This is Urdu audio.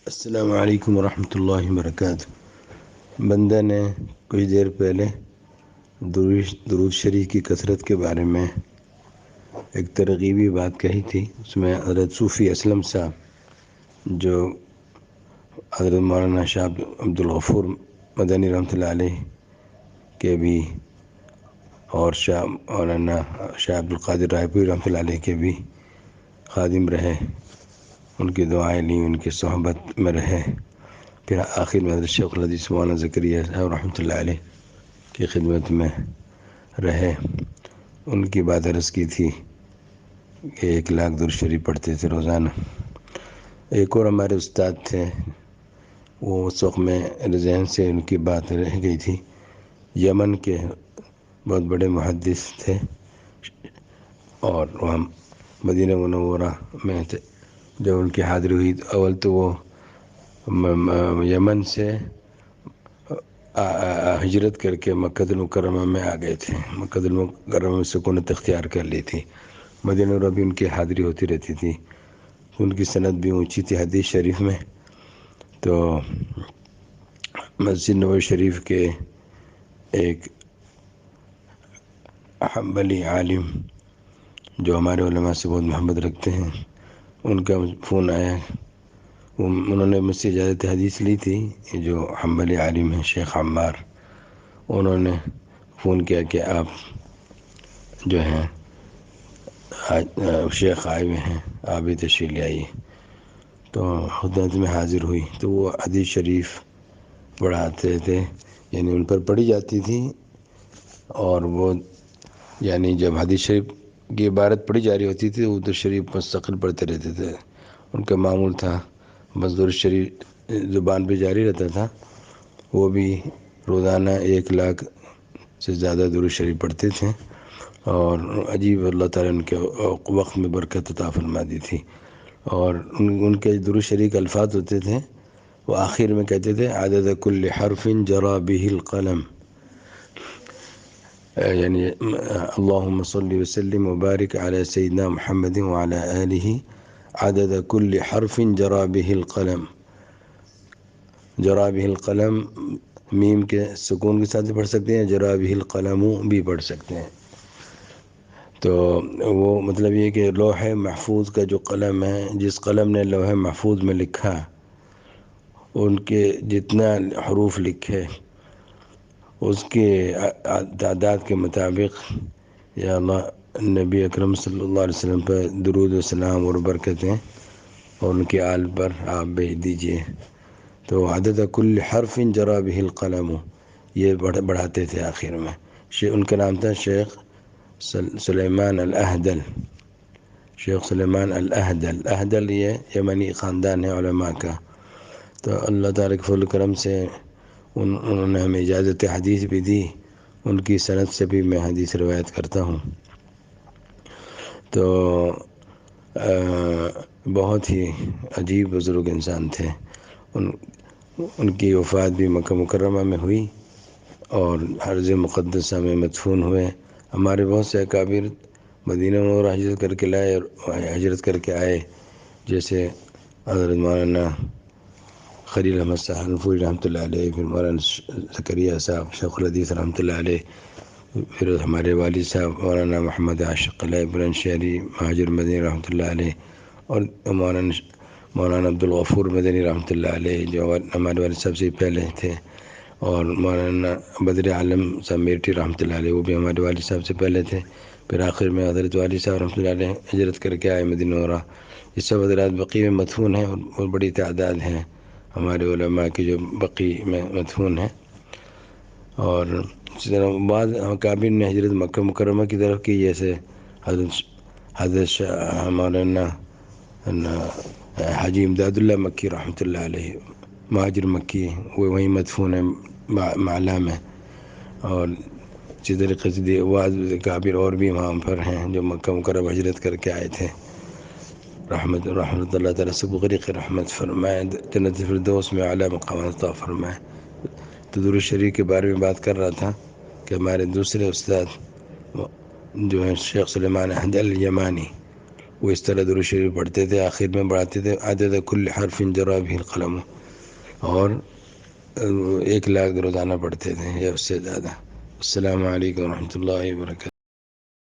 السلام علیکم ورحمۃ اللہ وبرکاتہ۔ بندہ نے کچھ دیر پہلے درود شریف کی کثرت کے بارے میں ایک ترغیبی بات کہی تھی۔ اس میں حضرت صوفی اسلم صاحب جو حضرت مولانا شاہ عبدالغفور مدنی رحمۃ اللہ علیہ کے بھی اور مولانا شاہ عبدالقادر رائے پوری رحمۃ اللہ علیہ کے بھی خادم رہے، ان کی دعائیں لیں، ان کی صحبت میں رہے، پھر آخر میں حضرت شیخ الحدیث مولانا زکریا صاحب رحمۃ اللہ علیہ کی خدمت میں رہے۔ ان کی بات عرض کی تھی کہ 1,00,000 درود شریف پڑھتے تھے روزانہ۔ ایک اور ہمارے استاد تھے، وہ اس وقت میں ذہن سے ان کی بات رہ گئی تھی، یمن کے بہت بڑے محدث تھے اور وہاں مدینہ منورہ میں تھے۔ جب ان کی حاضری ہوئی تو اول تو وہ یمن سے ہجرت کر کے مکہ المکرمہ میں آ گئے تھے۔ مکہ المکرمہ میں سکونت اختیار کر لی تھی۔ مدینہ منورہ بھی ان کی حاضری ہوتی رہتی تھی، ان کی سند بھی اونچی تھی حدیث شریف میں۔ تو مسجد نبوی شریف کے ایک حنبلی عالم جو ہمارے علماء سے بہت محبت رکھتے ہیں، ان کا فون آیا۔ انہوں نے مجھ سے اجازت حدیث لی تھی، جو حنبلی عالم ہیں شیخ عمار، انہوں نے فون کیا کہ آپ جو ہیں شیخ آئے ہوئے ہیں، آپ بھی تشریف لے آئیے۔ تو خدمت میں حاضر ہوئی تو وہ حدیث شریف پڑھاتے تھے، یعنی ان پر پڑھی جاتی تھی، اور وہ یعنی جب حدیث شریف کی عبارت پڑھی جا رہی ہوتی تھی اردو شریف مستقل پڑھتے رہتے تھے۔ ان کا معمول تھا بس درود شریف زبان پہ جاری رہتا تھا، وہ بھی روزانہ 1,00,000 سے زیادہ درود شریف پڑھتے تھے، اور عجیب اللہ تعالیٰ ان کے وقت میں برکت عطا فرما دی تھی۔ اور ان کے درود شریف کے الفاظ ہوتے تھے، وہ آخر میں کہتے تھے عدد کل حرف جرى به القلم، یعنی اللہم صلی وسلم وبارک علی سیدنا محمد وعلی آلہ عدد کل حرف جرى به القلم۔ جرى به القلم میم کے سکون کے ساتھ بھی پڑھ سکتے ہیں، جرى به القلم بھی پڑھ سکتے ہیں۔ تو وہ مطلب یہ کہ لوح محفوظ کا جو قلم ہے، جس قلم نے لوح محفوظ میں لکھا، ان کے جتنا حروف لکھے اس کے تعداد کے مطابق یا اللہ نبی اکرم صلی اللہ علیہ وسلم پر درود و سلام اور برکتیں اور ان کے آل پر آپ بھیج دیجئے۔ تو عدد کل حرف جرى به القلم یہ بڑھاتے تھے آخر میں۔ ان کا نام تھا شیخ سلیمان الاہدل، شیخ سلیمان الاہدل۔ اہدل یہ یمنی خاندان ہے علماء کا۔ تو اللہ تعالیٰ کے فضل و کرم سے انہوں نے ہمیں اجازت حدیث بھی دی، ان کی سند سے بھی میں حدیث روایت کرتا ہوں۔ تو بہت ہی عجیب بزرگ انسان تھے۔ ان کی وفات بھی مکہ مکرمہ میں ہوئی اور حرز مقدسہ میں مدفون ہوئے۔ ہمارے بہت سے اکابر مدینہ منورہ ہجرت کر کے آئے، جیسے حضرت مولانا خلیل احمد صاحب حنفی رحمۃ اللہ علیہ، پھر مولانا زکریا صاحب شیخ الحدیث رحمۃ اللہ علیہ، پھر ہمارے والد صاحب مولانا محمد عاشق علیہ بلند شہری مہاجر مدنی رحمۃ اللہ علیہ، اور مولانا عبدالغفور مدنی رحمۃ اللہ علیہ جو ہمارے والد صاحب سے پہلے تھے، اور مولانا بدر عالم صاحب میرٹھی رحمۃ اللہ علیہ، وہ بھی ہمارے والد صاحب سے پہلے تھے۔ پھر آخر میں حضرت والد صاحب رحمۃ اللہ علیہ ہجرت کر کے آئے مدینہ منورہ۔ یہ سب حضرات بقیع میں مدفون ہیں، اور بہت بڑی تعداد ہیں ہمارے علماء کی جو بقیع میں مدفون ہیں۔ اور اسی طرح بعض اکابر نے ہجرت مکہ مکرمہ کی طرف کی، جیسے حضرت مولانا حاجی امداد اللہ مکی رحمۃ اللہ علیہ، مہاجر مکی، وہ وہیں مدفون ہیں معلا میں۔ اور اسی طریقے سے بعض اکابر اور بھی وہاں پر ہیں جو مکہ مکرمہ ہجرت کر کے آئے تھے۔ رحمت اللہ تعالیٰ سب کو غریق رحمت فرمائے، جنت الفردوس میں اعلیٰ مقامات عطا فرمائے۔ تو درود شریف کے بارے میں بات کر رہا تھا کہ ہمارے دوسرے استاد جو ہیں شیخ سلیمان الاہدل یمانی، وہ اس طرح درود شریف پڑھتے تھے، آخر میں بڑھاتے تھے عدد کل حرف جرى به القلم، اور 1 لاکھ روزانہ پڑھتے تھے یا اس سے زیادہ۔ السلام علیکم ورحمۃ اللہ وبرکاتہ۔